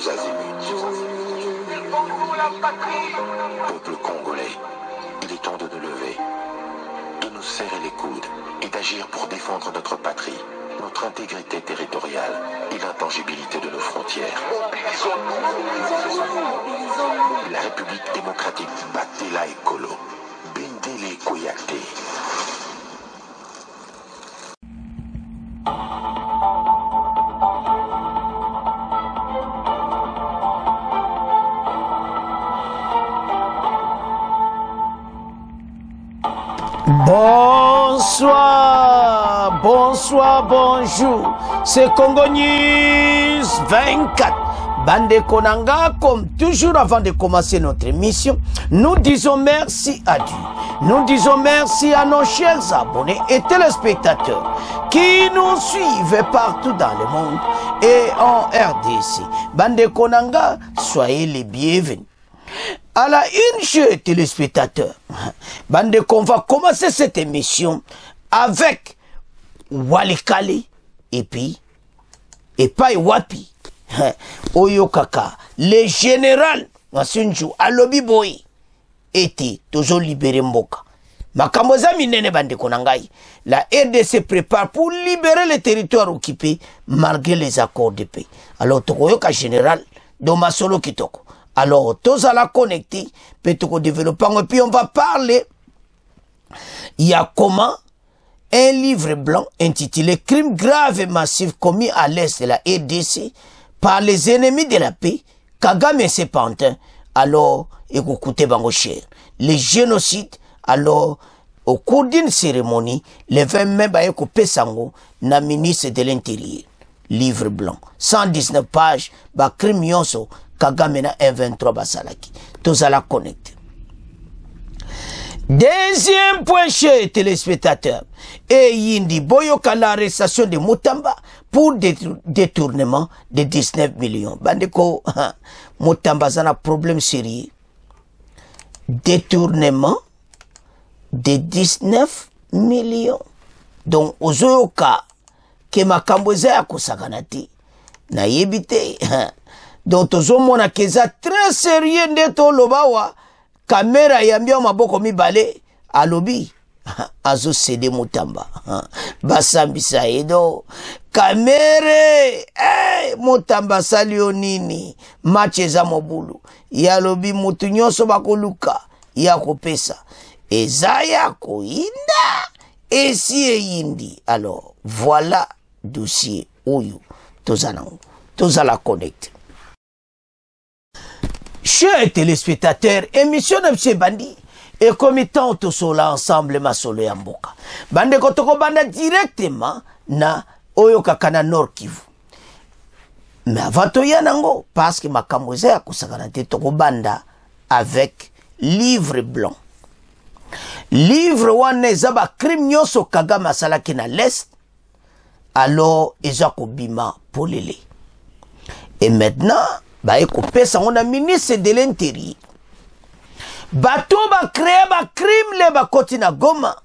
tous azimuts. Peuple congolais, il est temps de nous lever, de nous serrer les coudes et d'agir pour défendre notre patrie, notre intégrité territoriale et l'intangibilité de nos frontières. La République démocratique Batela Ekolo, Bendele Koyate. Bonsoir, bonsoir, bonjour. C'est Congo News 24. Bande Konanga, comme toujours avant de commencer notre émission, nous disons merci à Dieu. Nous disons merci à nos chers abonnés et téléspectateurs qui nous suivent partout dans le monde et en RDC. Bande Konanga, soyez les bienvenus. À la une, chers téléspectateurs, bande qu'on va commencer cette émission avec Walikali et puis Epai Wapi Oyo Kaka, le général Nasunju Alobi Boy était toujours libéré Mboka. Makamboza minene bande konangai, la RDC prépare pour libérer les territoires occupés malgré les accords de paix. Alors Tokoyoka général Doma Solo Kitoko. Alors, tous à la connecter, peut-être développant, et puis on va parler. Il y a comment un livre blanc intitulé Crimes graves et massifs commis à l'est de la RDC par les ennemis de la paix, Kagame et ses pantins. Alors, écoutez, bango cher. Les génocides, alors, au cours d'une cérémonie, le 20 mai, écoutez, sango, na ministre de l'Intérieur. Livre blanc. 119 pages, crime yonso. Kagame na 23 basalaki. Tous à la connecter. Deuxième point chez téléspectateurs. Et Yindi Boyoka l'arrestation de Mutamba pour détournement de 19 millions. Bandeko, Mutamba zana problème sérieux. Détournement de 19 millions. Donc, Ozoyoka, ke makamboze ya kusaganati. Na yebite, donc tozomona keza très sérieux ndeto lobawa caméra yambia maboko mibale alobi azo cédé Mutamba basambisa edo kamere Mutamba salio nini match eza mobulu yalobi mutu nyonso bakoluka ya kopesa eza ya koinda esi eyindi. Alors voilà dossier oyo tozala connecte. Chers téléspectateurs, émission de M. Bandi et committant tout cela ensemble ma solo ya mboka. Bande kotoko banda directement na Oyo Kakana Nord Kivu. Mais avant to yanango parce que ma kamboze ya kusakanate toko banda avec livre blanc. Livre wane zaba crime nyoso Kagame asalaki na l'est. Alors ezako bima polele. Et maintenant eko pesa on a ministre de l'Intérieur. Bato ba créer ba crime le ba koti na Goma.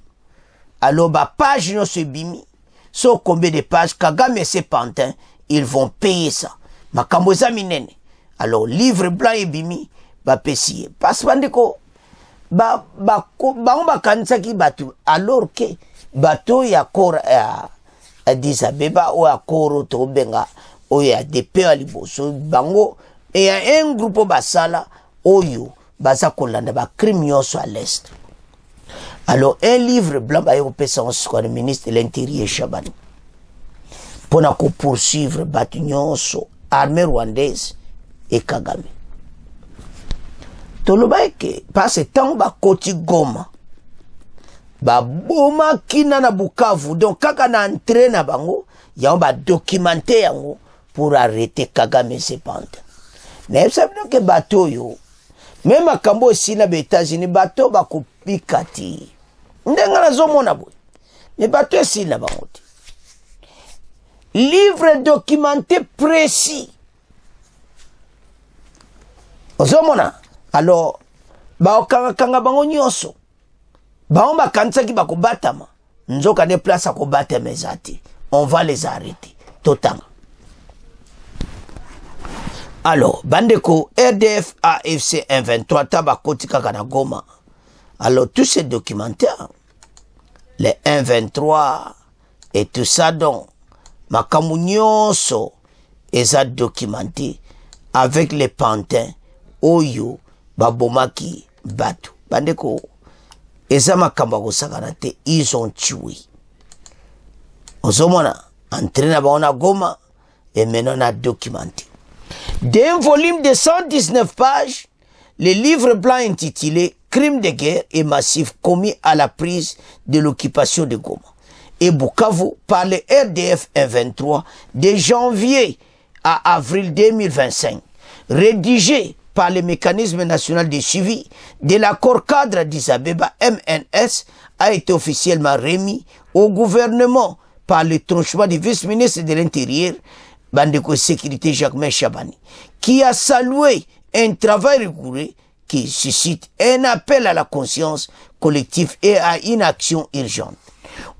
Alors ba page no se bimi. So combien de pages Kagame et ses pantins, ils vont payer ça. Makambo za minene. Alors livre blanc et bimi ba pesier. Parce bandeko ba on ba kanisa ki bato alors que bato ya kor Addis Abeba ou ya koro to benga oya DP aliboso bango et y a un groupe basala oyo baza kolanda ba crime nyonso à l'est. Alors un livre blanc ba yo pesa on soit le ministre de l'Intérieur Chabani pour na ko poursuivre batu nyonso armée rwandaise et Kagame. Toloba ke passe tant ba koti Goma ba boma kina na Bukavu donc kaka na entraîne na bango ya ba documenter yango pour arrêter Kagame et ses pantins. Mais ça veut dire que bateau yo, même à Kambo aussi na États-Unis bateau ba kopikati. Ndenga na zomona boy. Mais bateau si na bangote. Livre documenté précis. Ozomona. Alors ba okanga bango nyonso. Ba on ba kanisa ki ba ko batama. Nzoka de place ko batama ezati. On va les arrêter. Totanga. Alors, bandeko, RDF AFC 123 tabakoti kaka Goma. Alors, tous ces documentaires, les 123 et tout ça, donc, makambu nyonso, eza documenté avec les pantins, oyo, babomaki, batu. Bandeko, eza makamba kosakana te, ils ont tué. Ozomona, entraîné à Goma, et maintenant on a documenté. D'un volume de 119 pages, le livre blanc intitulé Crimes de guerre et massifs commis à la prise de l'occupation de Goma et Bukavu par le RDF 123 de janvier à avril 2025, rédigé par le mécanisme national de suivi de l'accord cadre d'Isabeba MNS, a été officiellement remis au gouvernement par le tranchement du vice-ministre de l'Intérieur, Bandeko Sécurité Jacquemain Chabani, qui a salué un travail rigoureux qui suscite un appel à la conscience collective et à une action urgente.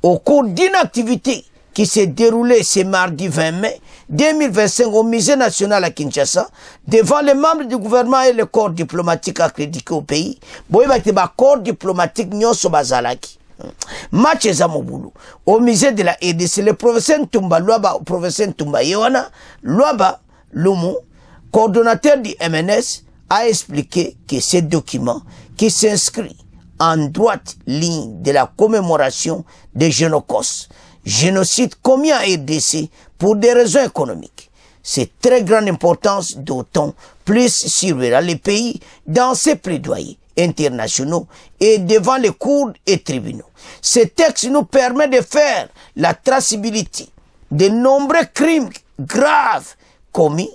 Au cours d'une activité qui s'est déroulée ce mardi 20 mai 2025 au Musée national à Kinshasa, devant les membres du gouvernement et le corps diplomatique accrédité au pays, corps diplomatique nyonso bazalaki. Match Zamobulu au musée de la RDC, le professeur Ntumba Luaba, professeur Ntumba Yohana Luaba Lumu, coordonnateur du MNS, a expliqué que ce document qui s'inscrit en droite ligne de la commémoration des génocostes, génocide commis en RDC pour des raisons économiques. C'est très grande importance, d'autant plus surveiller les pays dans ses plaidoyers internationaux et devant les cours et tribunaux. Ce texte nous permet de faire la traçabilité de nombreux crimes graves commis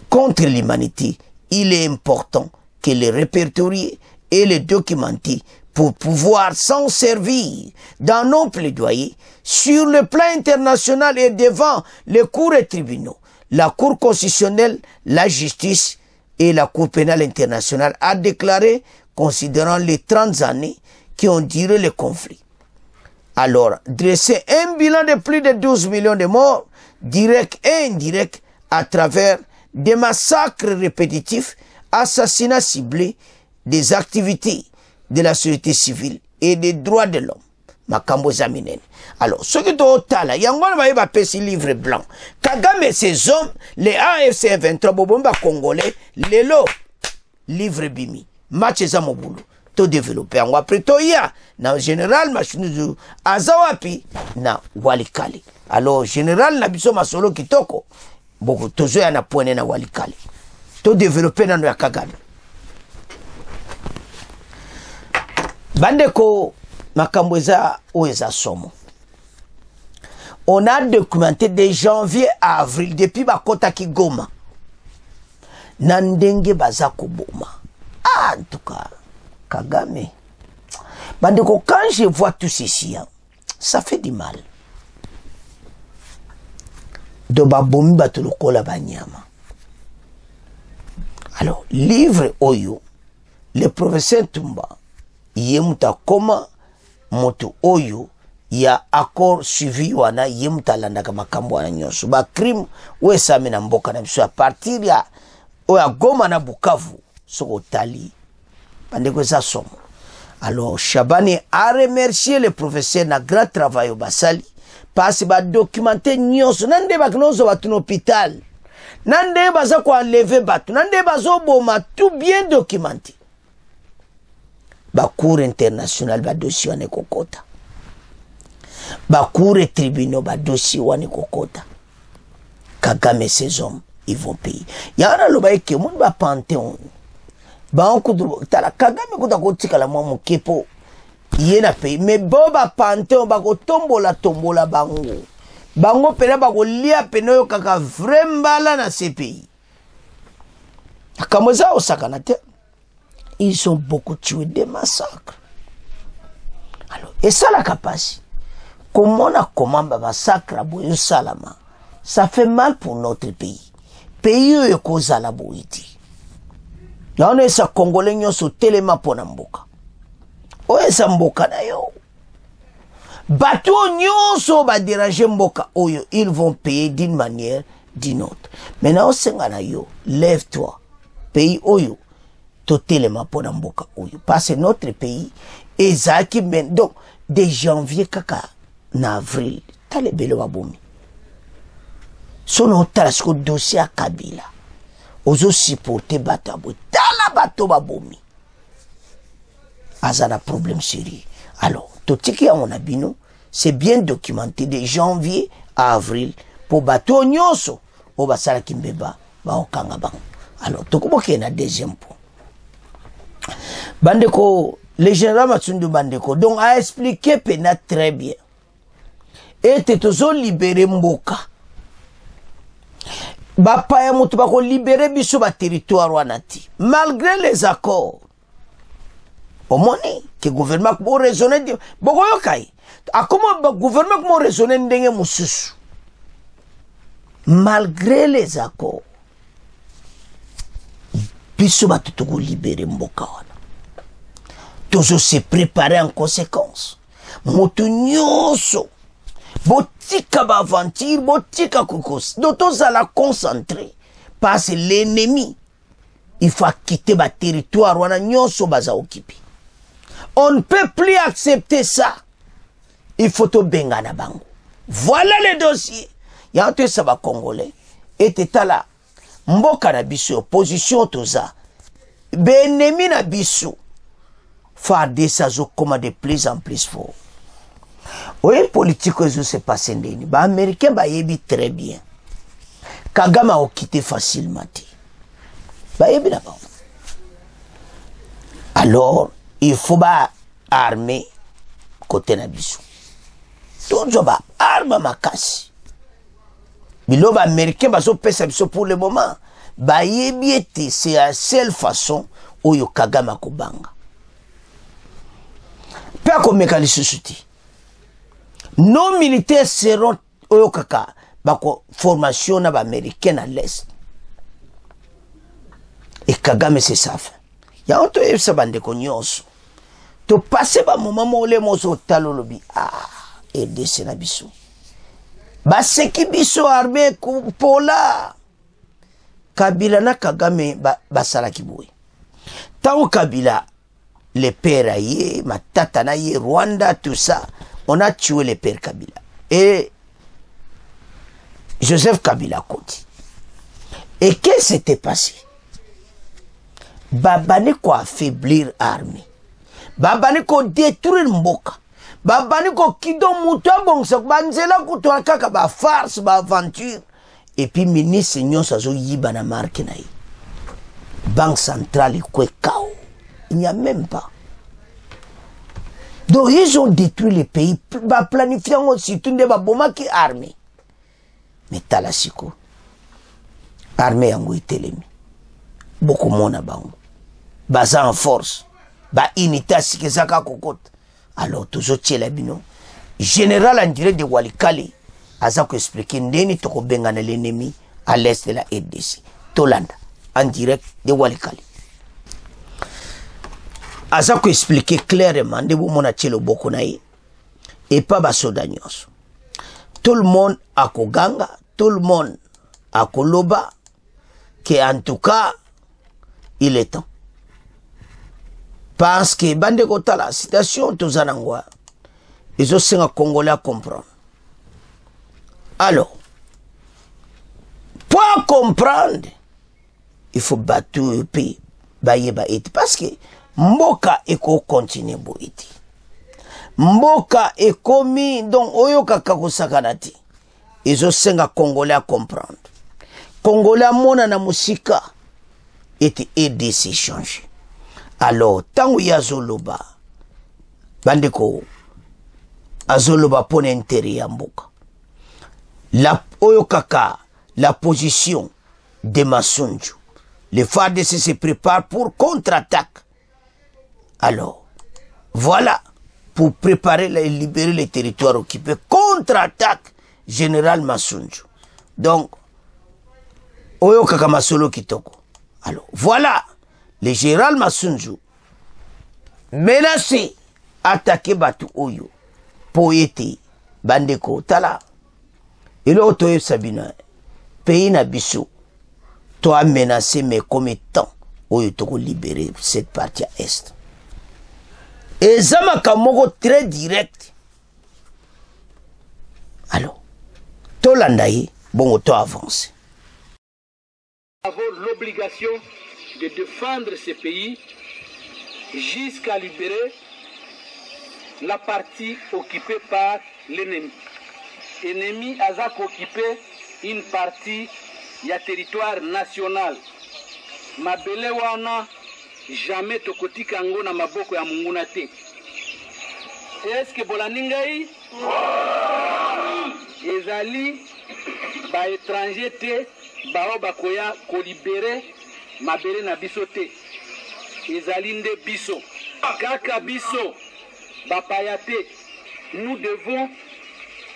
contre l'humanité. Il est important que les répertorier et les documenter pour pouvoir s'en servir dans nos plaidoyers sur le plan international et devant les cours et tribunaux. La Cour constitutionnelle, la justice et la Cour pénale internationale a déclaré, considérant les 30 années qui ont duré le conflit. Alors, dresser un bilan de plus de 12 millions de morts, directs et indirects, à travers des massacres répétitifs, assassinats ciblés, des activités de la société civile et des droits de l'homme. Makambo Zaminen. Alors, ce qui doit être yangon va y avoir ce livre blanc. Kagame et ses hommes, les AFC 23 Bobomba congolais, les lots, livre bimi. Match Zamobulu. Tout développé. En après, toya, na général, machine azawapi, na walikali. Alors, général, na biso masolo kitoko, beaucoup, tozo ya na poene na walikali. Tout développé na ya Kagame. Bandeko, makambo eza oeza somo. On a documenté de janvier à avril, depuis bakota ki Goma. Nandenge bazako boma. Ah, en tout cas, Kagame. Bandeko, quand je vois tout ceci, hein, ça fait du mal. Do babomi batulukola banyama. Alors, livre Oyo, le professeur Tumba, yemuta koma moto Oyo, ya accord suivi wana yemuta landaka makambo wana nyonso. Ba crime, we sami na mboka na biso à partir ya oya Goma na Bukavu, soko tali. Bandeko za somo. Alors, Chabani a remercié le professeur na grand travail au basali, parce que ba documenter nyonso, nande ba knozo batu n'hôpital. Nande baza ko enlever batu, nande bazo boma, tout bien documenté. Ba cour international ba dossier wane kokota. Ba cour et tribunaux ba dossier wane kokota. Kagame ses hommes, ils vont payer. Yana lo ba eke moun ba panthéon. Ba onku tala Kagame kuta kotika la mwa mukepo. Yena paye. Mais bo ba panthéon ba ko tombola bango. Bango pena ba ko lia pena yo kaka vrembala na ces pays. Akamoza osakana te. Ils ont beaucoup tué des massacres. Alors, et ça la capacité. Comment on a commandé massacre à Boyo Salama? Ça fait mal pour notre pays. Pays où il y a la boïti. On est sa Congolais qui sont tellement pour Namboka. On est sa Mboka d'ailleurs. Bateau nyonso ba déranger Mboka. Ils vont payer d'une manière d'une autre. Maintenant, yo, lève-toi. Pays oyo, totelema pona mboka oyo. Parce que notre pays, ezaki ben, donc, de janvier kaka, na avril, tale bele wabomi. Son otalasko dossier à Kabila. Ozo supporter batabo. Tala bato babomi. Azana problème sérieux. Alors, tout ce qui a mon abino, c'est bien documenté de janvier à avril pour bateau nyonso au basala kimbeba ba okanga bang. Alors, tout comme qu'il y a un deuxième point. Bandeko, le général Matsundu Bandeko, donc a expliqué Pena très bien. Et toujours libéré Mboka. Bapa ya mutu bako libéré biso ba territoire wanati. Malgré les accords. Au moins, que le gouvernement peut raisonner. Comment le gouvernement peut raisonner ndenge mususu? Malgré les accords, biso ba tutuko libéré mboka wana. Toujours se préparer en conséquence. Moto nyonso. Botika ba aventure, botika kokos. D'autres à la concentrer. Parce que l'ennemi, il faut quitter le territoire wana nyonso baza occupé. On ne peut plus accepter ça. Il faut tout bengana bango. Voilà le dossier. Il y a un peu ça va congolais. Et t'es là. Mboka na biso, opposition toza. Benemi na biso. Farde sa zo comme de plus en plus fort. Oui, politique que se passe ndeni. Ba américain ba yebi très bien. Kagame a quitté facilement. Ba yebi là bas. Alors, il faut pas armer côté nabiso. Tout ba arme makasi. Biloba américain ba so pesa biso pour le moment. Ba yebiete c'est la seule façon où yo Kagame kobanga. Pas comme mécanisme soutien. Nos militaires seront au kaka bako formation na ba américaine à l'est. Et Kagame c'est ça. Ya onto yebisa bandeko nyonso. To passer ba moment mo le moso talolobi et de na biso. Ba seki biso armée pola. Kabila na Kagame ba salaki boy. Tant Kabila les pères aïe, ma tata naïe, Rwanda, tout ça, on a tué les pères Kabila. Et Joseph Kabila Koti. Et qu'est-ce qui s'était passé? Babane ko affaiblir l'armée. Babane ko détruire Mboka. Babane ko kido muta bongsa. Banzela kutoa kaka ba farce, ba aventure. Et puis ministre nyon sa zo yiba na marque naïe. Banque centrale kwe kao. Il n'y a même pas. Donc ils ont détruit le pays, planifiant aussi tout le monde qui est armé. Mais Talasiko, armée en Telemi, beaucoup de monde bango, baza en force, ba unité si zaka kokot. Alors toujours tchela bino, général en direct de Walikali, azako expliquer ndeni toko bengana l'ennemi à l'est de la RDC, Tolanda, en direct de Walikali. Azako expliquer clairement de mon achelo bokonaï et pas basodanyos. Tout le monde a koganga, tout le monde a koloba, que en tout cas, il est temps. Parce que bande kota la citation tous anangwa, ils ont aussi un Congolais à comprendre. Alors, pour comprendre, il faut battre le pays, parce que Mboka eko continue boiti. Mboka ekomi donc oyoka kakosakanati. Izo senga Congolais à comprendre. Congolais mona na musika ete EDC changer. Alors tangu ya zoloba bandeko azoloba pone intérêt ya mboka. La oyokaka la position de Masunju. Les FARDC se préparent pour contre-attaque. Alors, voilà, pour préparer et libérer les territoires occupés, contre-attaque général Masunju. Donc, Oyo Kakamasolo Kitoko. Alors, voilà, le général Masunju, menacé, attaqué Batu Oyo, Poété, Bandeko, Tala. Et l'autre Sabina, pays na biso toi menacé mais comme étant oyo toko libérer cette partie à est et zamaka moko très direct alors to landaye bon to avance. Nous avons l'obligation de défendre ce pays jusqu'à libérer la partie occupée par l'ennemi. L'ennemi a occupé une partie du territoire national. Mabele wana jamais tokotika ngo na maboko ya munguna te. Est-ce que bolaningai ezali ba étranger te bao bakoya ko libérer mabele na biso te. Ezali nde biso kaka biso bapaya te. Nous devons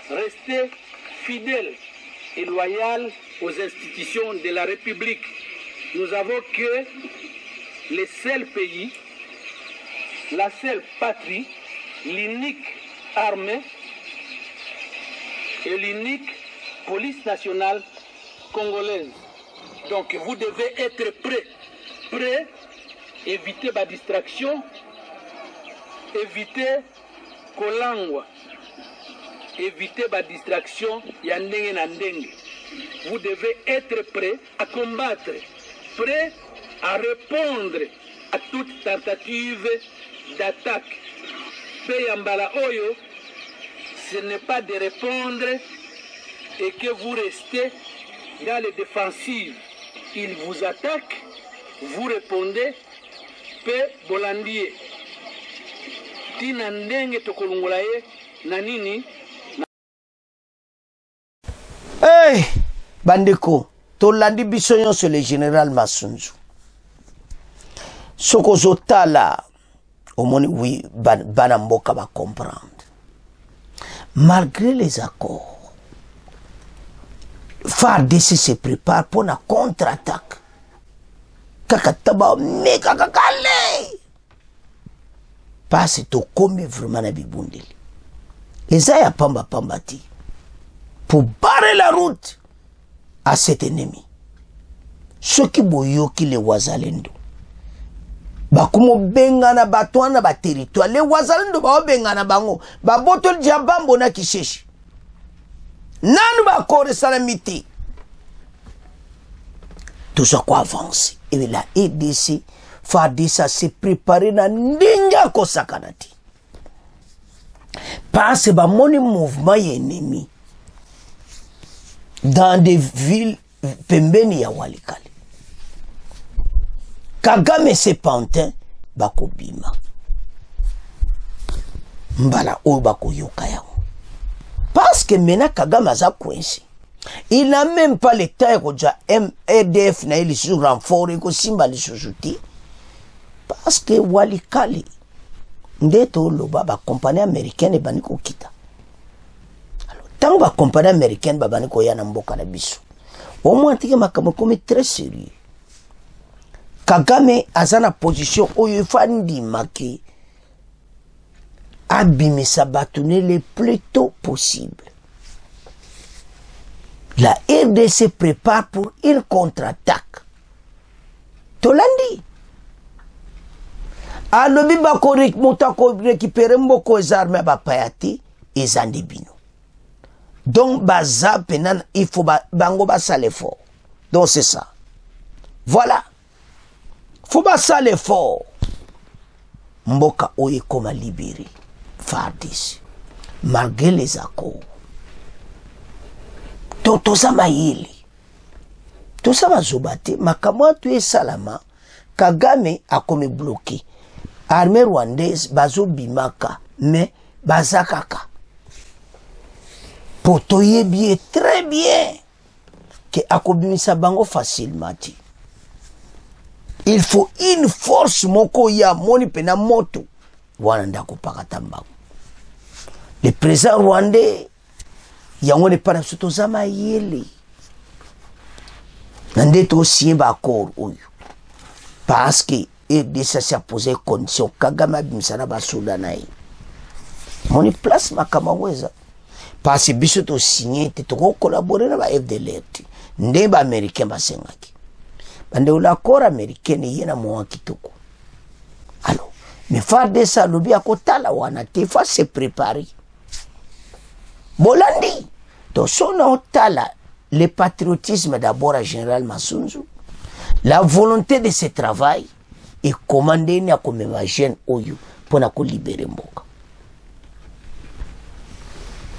rester fidèles et loyaux aux institutions de la République. Nous avons que le seul pays, la seule patrie, l'unique armée et l'unique police nationale congolaise. Donc vous devez être prêts, éviter la distraction, éviter kolangwa, éviter la distraction yandenge na ndenge. Vous devez être prêts à combattre, prêts à répondre à toute tentative d'attaque. Peyambala Oyo, ce n'est pas de répondre et que vous restez dans les défensives. Ils vous attaquent, vous répondez, Pe Bolandier. Tina ndenge tokolungolaye nanini. Hey, bandeko, tolandi bisonyo sur le général Masunzu. Sokozotala, au moins oui, Banamboka va comprendre. Malgré les accords, FARDC se prépare pour une contre-attaque. Kakataba meka kakale. Parce que comme vraiment na bibundeli. Ezaya pamba pambati. Pour barrer la route à cet ennemi. Ceux qui boyoki les wazalendo. Bakumo bengana batwana ba territoire. Les wazalendo ba bengana bango. Ba botol diabambo na kisheshi. Nanu ba kore salamité. Tout ça quoi avance. Et la EDC, FARDC s'est préparé na ndinga kosakanati. Parce que ba moni mouvement ennemi. Dans des villes pembeni ya Walikale. Kagame se pantin bako bima. Mbala oyo bako yoka yango. Parce que maintenant Kagame aza coincé. Il n'a même pas le temps de MDF na il sur renfort et simba li sojouti. Parce que Walikale ndeto loba ba compagnie américaine baniko kita. Tant que compagnie américaine babani ko yana mboka na biso. Au moins tike makamo comme très sérieux. Kagame azana position oyo fandi maki abimisa batune le plus tôt possible. La RDC prépare pour une contre-attaque. Tolandi. Alobi bako motako récupérer mboko les armes bapayati ezandibino. Donc, baza penan, il faut bango basa l'effort. Donc, c'est ça. Voilà. Faut basa l'effort. Mboka oye koma libéré. FARDC. Malgré les accords. Totoza mayele. Toza mazobate. Makamwa tuye salama. Kagame a comme bloqué. Armée rwandaise bazo bimaka. Mais bazakaka. Potoye bien, très bien, que akobimisa bango facilement. Il faut une force moko ya moni pena moto. Wana ko pakatamba. Le président rwandais yango ne pas soto zama yele. Nande to simba accord oyo. Parce que et ça s'est posé condition Kagame bimisa na basoda nae. Moni place makamaweza. Parce que biso to signé te to collaborer na ba FDLR. nde ba américain basengaki bande l'accord américain yena mo kitoko. Alors mais FARDC alobi akotala wana te fa se préparer bolandi to sona otala le patriotisme d'abord à général Masunzu, la volonté de ce travail et commander ni akomema jeune oyo pour na ko libérer mboka.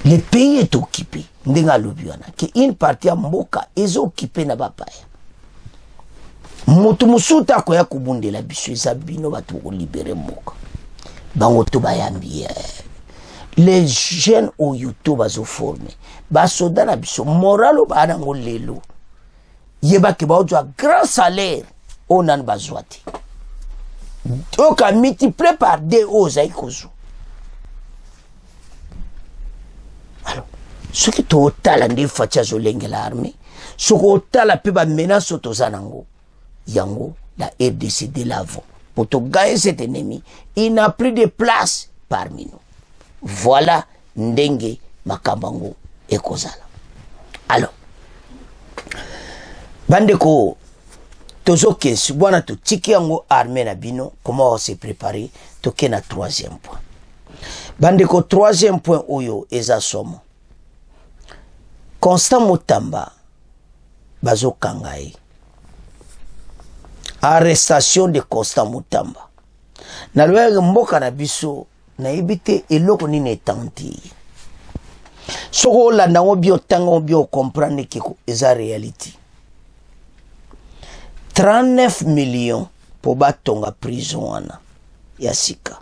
Le pays est occupé ndenga lobiana que une partie ya mboka est occupée na bapaya. Moto musuta ko ya kubundela biso ezabino batu ko libérer mboka. Bango to bayambi les jeunes au YouTube bazo formé basoda na biso moralo bana ngolelo yeba ke ba ozwa grand salaire onan bazwati oka multiplié par 2 oza ikozo. Alors ce qui total ande facha zolenge l'armée ce qui total pe ba menace tozanango yango la RDC de l'avant pour te gagner cet ennemi il n'a plus de place parmi nous. Voilà ndenge makambango ekozala. Alors bandeko tozoke subwana to tiki yango armée na bino comment on s'est préparé toke na 3e point. Bandeko 3e point oyo eza somo Constant Mutamba bazo kangai arrestation de Constant Mutamba na lwege mboka na biso na ibite eloko nini etanti soko la nango bio tango bio comprendre que eza réalité 39 millions pour batonga prison wana ya sika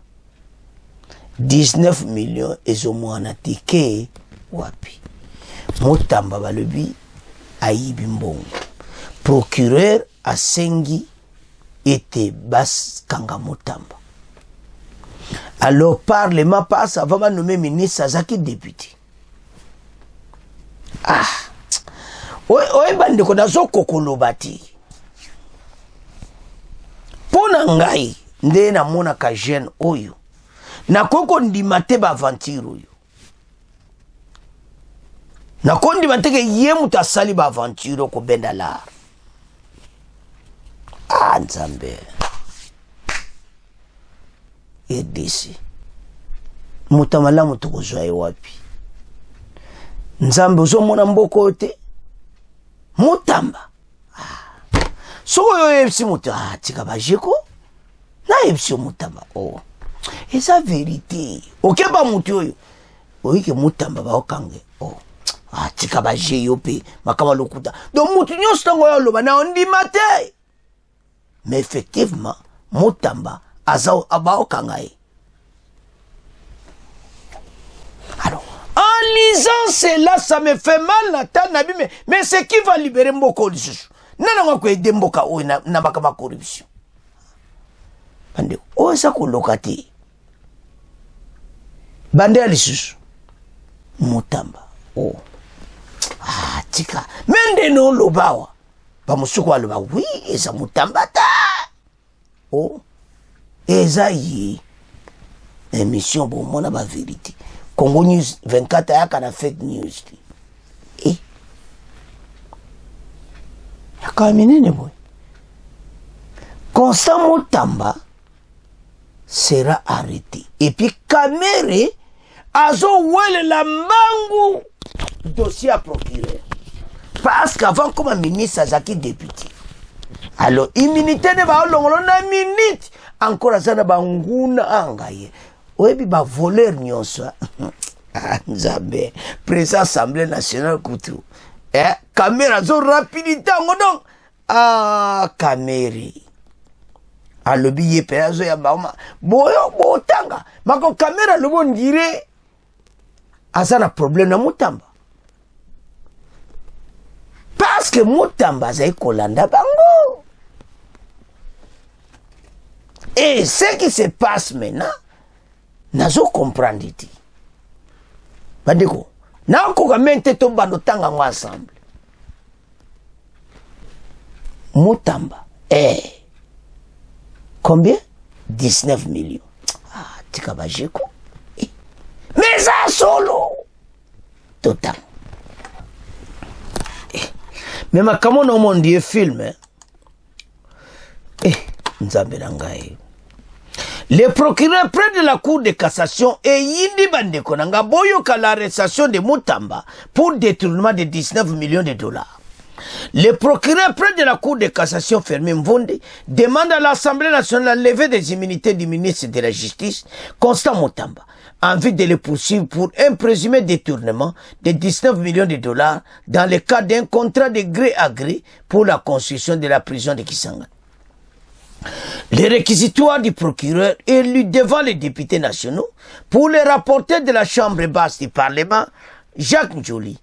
19 millions ezomwana tike wapi Mutamba balobi ayibi mbongo procureur asengi ete bas kanga Mutamba. Alors parlement passe avant de nommer ministre Azaki député. Ah, oui, bande ko nazo kokolo bati. Pona ngai nde na mona ka jeune oyo. Na koko ndimate ba aventure oyo. Na kondi mateke ye muta sali ba aventure ko benda la. Ah nzambe. RDC mutamala mutukozwa wapi nzambe uzomona mboko te Mutamba so yo yepsi muta tika bajeko na yepsi Mutamba oh esa vérité okeba mutu oyo oyike Mutamba ba okange oh tika baje yo pe makama lokuta donc mutu nyonso tango yo loba na ondima te mais effectivement Mutamba Azao abao kangae. Alors, en lisant cela, ça me fait mal la tête, mais c'est qui va libérer Mboko Lissu? Nana ko aider Mboka o na makama corruption. Bande o sa ko lokati. Bande Lissu. Mutamba. Oh. Ah, tika. Mende no lobawa. Ba musuko aloba oui, eza Mutamba ta. Oh. Ezaïe émission bon mon ba vérité Congo News 24 ya kana fake news eh akamine boy Constant Mutamba sera arrêté et puis Kamere azo wele la mangu dossier à procureur parce qu'avant comme ministre Azaki député alors immunité ne ba longolo na minute encore azana banguna angaye oyebi ba voleur nyonso nzambe président assemblée nationale kutu caméra zo rapidité ngodong Kamere alobi ye pe azo ya bauma boyo botanga mako caméra lobo ndire azana problème na Mutamba parce que Mutamba zai kolanda bango. Et ce qui se passe maintenant, nazo comprendre iti. Bandeko, na ko kamente to bando tanga ensemble. Mutamba, combien? 19 millions. Ah, tika bajeko. Mais ça solo. Total. Mais ma comment on mon Dieu film hein? Nzambe na ngai. Le procureur près de la cour de cassation et yindi bandeko nanga boyoka l'arrestation de Mutamba pour détournement de 19 millions de dollars. Le procureur près de la cour de cassation Fermé Mvonde demande à l'Assemblée nationale la levée des immunités du ministre de la Justice, Constant Mutamba, en vue de le poursuivre pour un présumé détournement de 19 millions de dollars dans le cadre d'un contrat de gré à gré pour la construction de la prison de Kisangani. Les réquisitoires du procureur élu devant les députés nationaux pour les rapporteurs de la Chambre basse du Parlement, Jacques Njoli,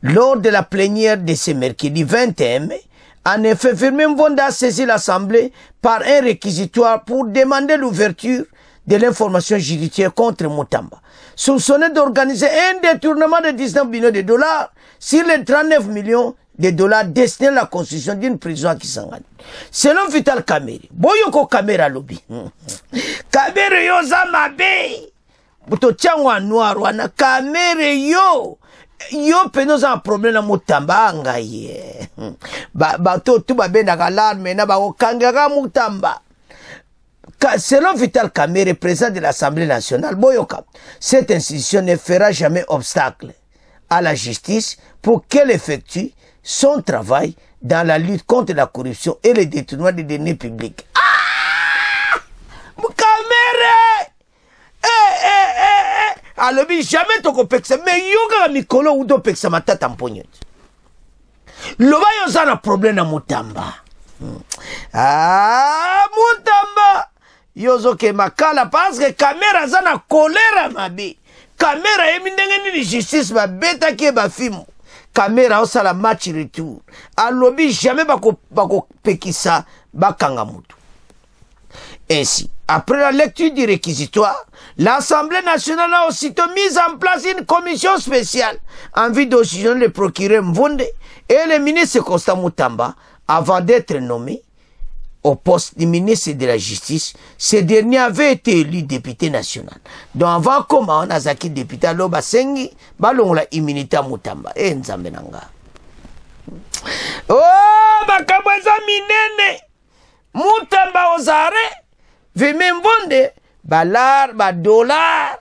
lors de la plénière de ce mercredi 21 mai, en effet, Fermé Mvonde a saisi l'Assemblée par un réquisitoire pour demander l'ouverture de l'information judiciaire contre Mutamba, soupçonné d'organiser un détournement de 19 millions de dollars sur les 39 millions de dollars destinés à la construction d'une prison à Kisangani. Selon Vital Kamerhe, boyoko Kamera lobby. Kamera yo za mabe. Buto changwa noir wana Kamera yo. Yo penoza un problème na Mutamba ngaye. Ba to tu ba benda alarme na ba okangaka Mutamba. Selon Vital Kamerhe, président de l'Assemblée nationale, boyoka, cette institution ne fera jamais obstacle à la justice pour qu'elle effectue son travail dans la lutte contre la corruption et le détournement des deniers publics. Ah! Kamere! Alors, jamais toko peksa, mais yoga mikolo udo peksa matata mponyo. Loba yoza na problème na Mutamba. Ah, Mutamba! Yozo ke makala parce que Kamera zana kolera mabi. Kamera emindenge ni justice ba beta ke ba film. Kamera osala match retour. Alobi jamais bako pekisa bakanga mutu. Ainsi, après la lecture du réquisitoire, l'Assemblée nationale a aussitôt mis en place une commission spéciale en vue d'auditionner le procureur Mvonde et le ministre Constant Mutamba avant d'être nommé au poste du ministre de la Justice. Ce dernier avait été élu député national. Donc avant comment on a zaki député Loba Sengi, balong la immunité Mutamba. Et nzambe nanga. Oh, bakabweza minene. Mutamba ozare. Fermé Mvonde, balar, dollar,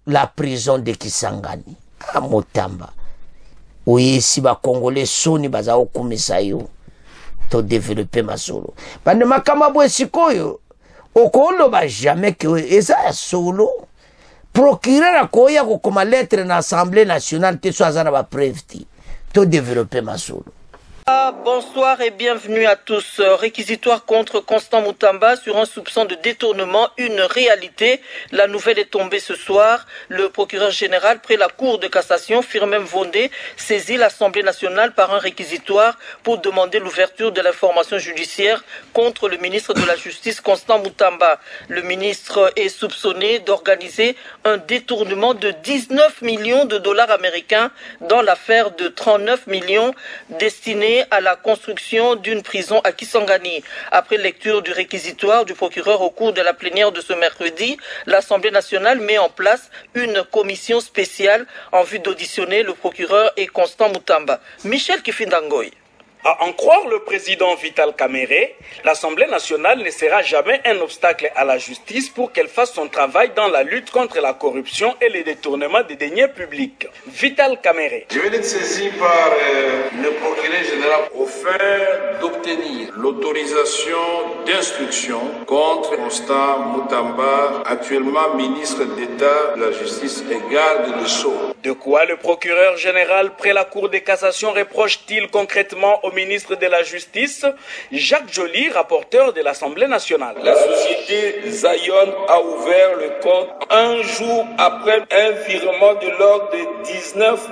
la prison de Kisangani. Ah, Mutamba. Oui, si ba Congolais soni baza okumisa yo. To développer ma solo. Bande makama bwe sikoyo. Okolo ba jamais que eza solo. Procureur akoya ko koma lettre na Assemblée nationale te soazana ba preuve ti. To développer ma solo. Bonsoir et bienvenue à tous. Réquisitoire contre Constant Mutamba sur un soupçon de détournement, une réalité. La nouvelle est tombée ce soir. Le procureur général près la cour de cassation, Fermé Mvonde, saisit l'Assemblée nationale par un réquisitoire pour demander l'ouverture de l'information judiciaire contre le ministre de la Justice, Constant Mutamba. Le ministre est soupçonné d'organiser un détournement de 19 millions de dollars américains dans l'affaire de 39 millions destinés à la construction d'une prison à Kisangani. Après lecture du réquisitoire du procureur au cours de la plénière de ce mercredi, l'Assemblée nationale met en place une commission spéciale en vue d'auditionner le procureur et Constant Mutamba. Michel Kifindangoy. À en croire le président Vital Kamerhe, l'Assemblée nationale ne sera jamais un obstacle à la justice pour qu'elle fasse son travail dans la lutte contre la corruption et le détournement des deniers publics. Vital Kamerhe. Je vais être saisi par le procureur général au fin d'obtenir l'autorisation d'instruction contre Constant Mutamba, actuellement ministre d'État de la Justice et garde des Sceaux. De quoi le procureur général près la Cour de cassation reproche-t-il concrètement au ministre de la Justice, Jacques Njoli, rapporteur de l'Assemblée nationale? La société Zion a ouvert le compte un jour après un virement de l'ordre de 19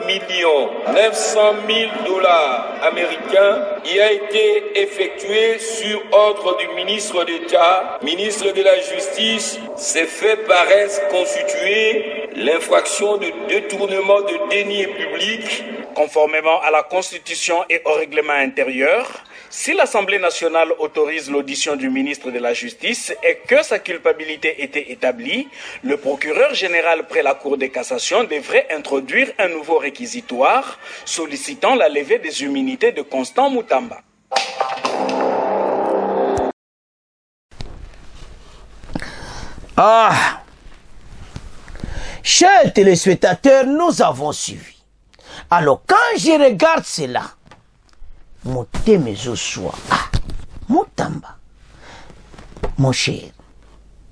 900 000 dollars américains qui a été effectué sur ordre du ministre d'État, ministre de la Justice. Ces faits paraissent constituer l'infraction de détournement de deniers publics. Conformément à la Constitution et au règlement intérieur, Si l'Assemblée nationale autorise l'audition du ministre de la Justice et que sa culpabilité était établie, le procureur général près la Cour de cassation devrait introduire un nouveau réquisitoire sollicitant la levée des immunités de Constant Moutamba. Ah, chers téléspectateurs, nous avons suivi. Alors, quand je regarde cela, Moutamba, mon cher,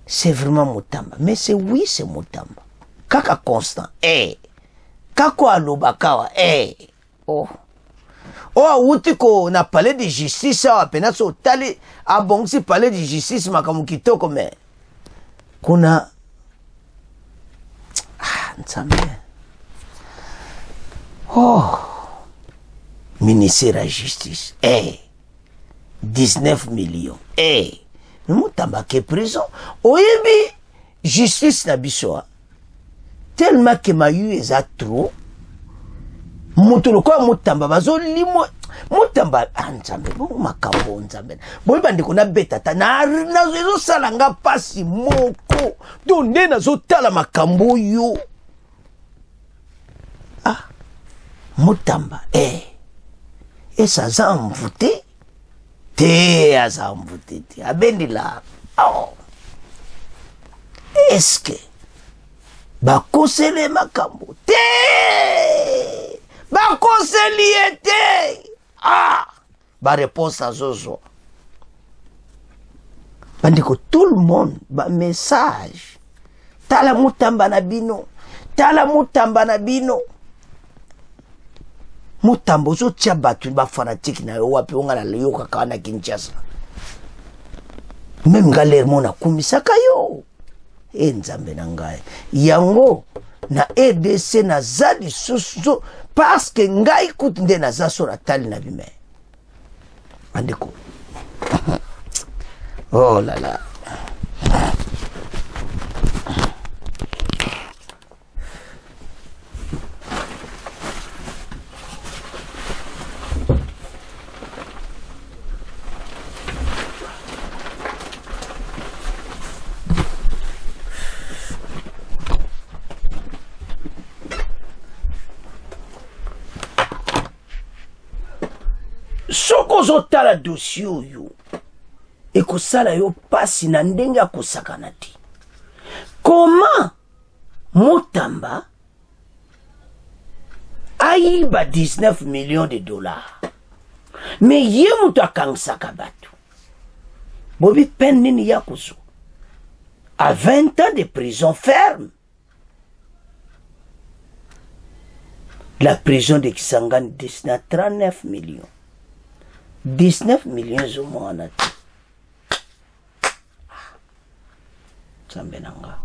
c'est vraiment Moutamba. Mais c'est oui, c'est Moutamba. Kaka Constant, Kako Alobakawa, oh. Oh, Outiko, na palais de justice, a penaso tali, a bon, si palais de justice, makamukito comme. Kuna Nzambe. Oh, ministère de la justice, 19 millions, nous t'avons que prison. Oyebi justice na bisoa tellement que ma eu est trop. Mutulu kwa mutamba bazo limo mutamba Nzambe bo makambo Nzambe bo bandi kuna beta na zo salanga pasi moko do ndena zo tala makambo yo. Ah, Moutamba, ça a envoûté, ça a envoûté, abendi là, oh, est-ce que, ba conseiller makambo, ba conseiller ah, ba réponse à Zozo. Bandiko tout le monde, ba message, tala Moutamba na bino, Mutambo zo tia batu ba fanatique na yo wapi onga na yo kaka na Kinshasa. Même galère mona kumisaka yo. Nzambe na ngai. Yango na RDC na zali soso parce que ngai kuti nde na zaso na tali na bime. Andeko. Oh là là. Soko zotala dossier yo ekosala yo pasi na ndenge ya kosakana te. Comment Moutamba ayiba 19 millions de dollars mais ye mutu akangsaka batu bobi peine nini ya kuzo à 20 ans de prison ferme. La prison de Kisangani destine à 39 millions. 19 millions au moins en a. Sambenanga.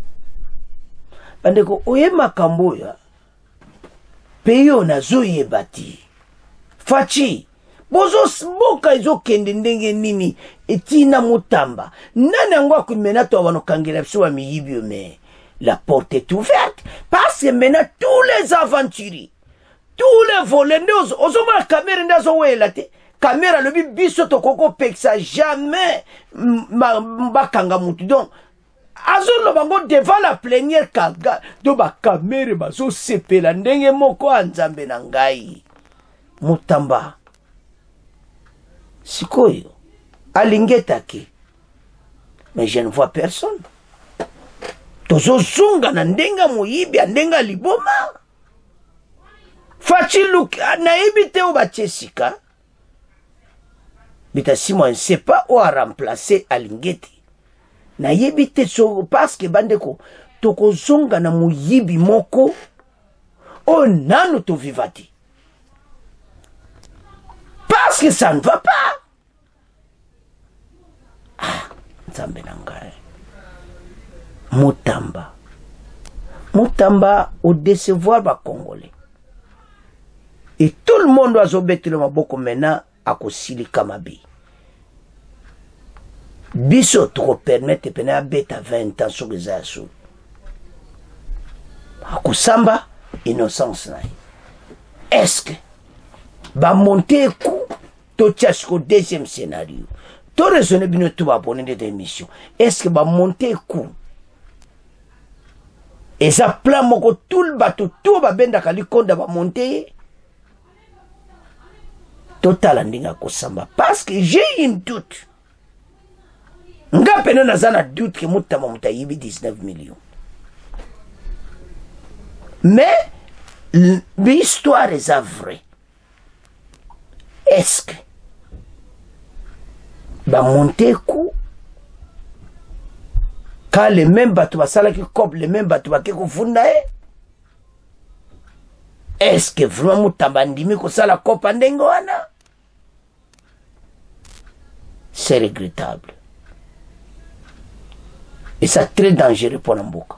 Bandeko oye makambo ya peyo na zoye bati. Fachi bozo smoka izo kende ndenge nini etina Moutamba. Nani angwa kumena to wano kangela psuwa miyibio me. La porte est ouverte parce que maintenant tous les aventuriers, tous les voleurs, osoma la caméra ndazo wela te. Caméra le biso to koko peksa jamais mbakanga mutu. Donc azolo bango devant la plénière kaga do ba caméra bazo sepela ndenge moko Nzambe na ngai. Moutamba sikoyo alingetaki mais je ne vois personne. Tozo zunga na ndenga moyibi ndenga liboma. Fachi look na ibite o bachesika. Bita si moi ne sais pas où a remplacé Alingeti. Na yebite so parce que bandeko toko zonga na moyibi moko o nano to vivati. Parce que ça ne va pas. Ah, Nzambe na ngai. Moutamba. Moutamba au décevoir ba Congolais. Et tout le monde doit obéir le maboko maintenant à kosili kamabi. Biso trop permettre pena beta 20 ans sur les assauts. Akosamba innocence na. Est-ce que ba monter coup to tchasko deuxième scénario to raisonner bino to abonné de émission est-ce que ba monter coup et ça plan moko tout le bateau tout ba benda kali konda ba monter total ndinga ko samba parce que j'ai une doute nga pena nazana doute que mutama mutayibi 19 millions mais l'histoire est vraie. Est-ce que ba monter coup quand les mêmes bateaux basala qui cop les mêmes bateaux ba ko funda est-ce que vraiment mutamba ndimi ko sala cop ndengo wana c'est regrettable et c'est très dangereux pour Namboka.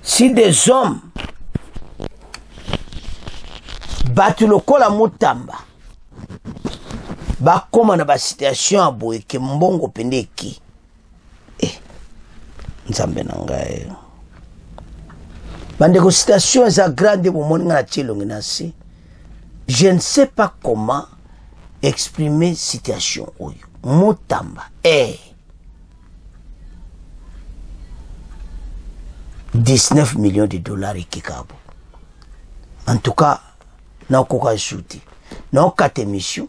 Si des hommes batu lokola mutamba bakoma na ba situation aboye ke mbongo pendeki nzambe na ngai bande ko situation za grande bomoni na chilongi na si je ne sais pas comment exprimer situation oyo mutamba 19 millions de dollars et kikabo en tout cas na koka shooter na okate émission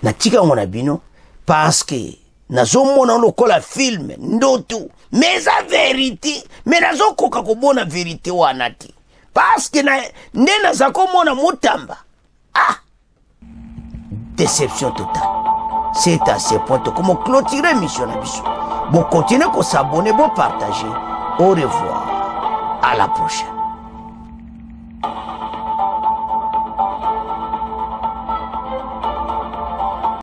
na tika ngona bino parce que nazo mona lokola film ndoto mais la vérité mais nazo koka ko bona vérité wana ti parce que na ndena za ko mona mutamba déception totale c'est à ce point comment clôturer mission na biso bon continuer ko s'abonner bon partager au revoir à la prochaine.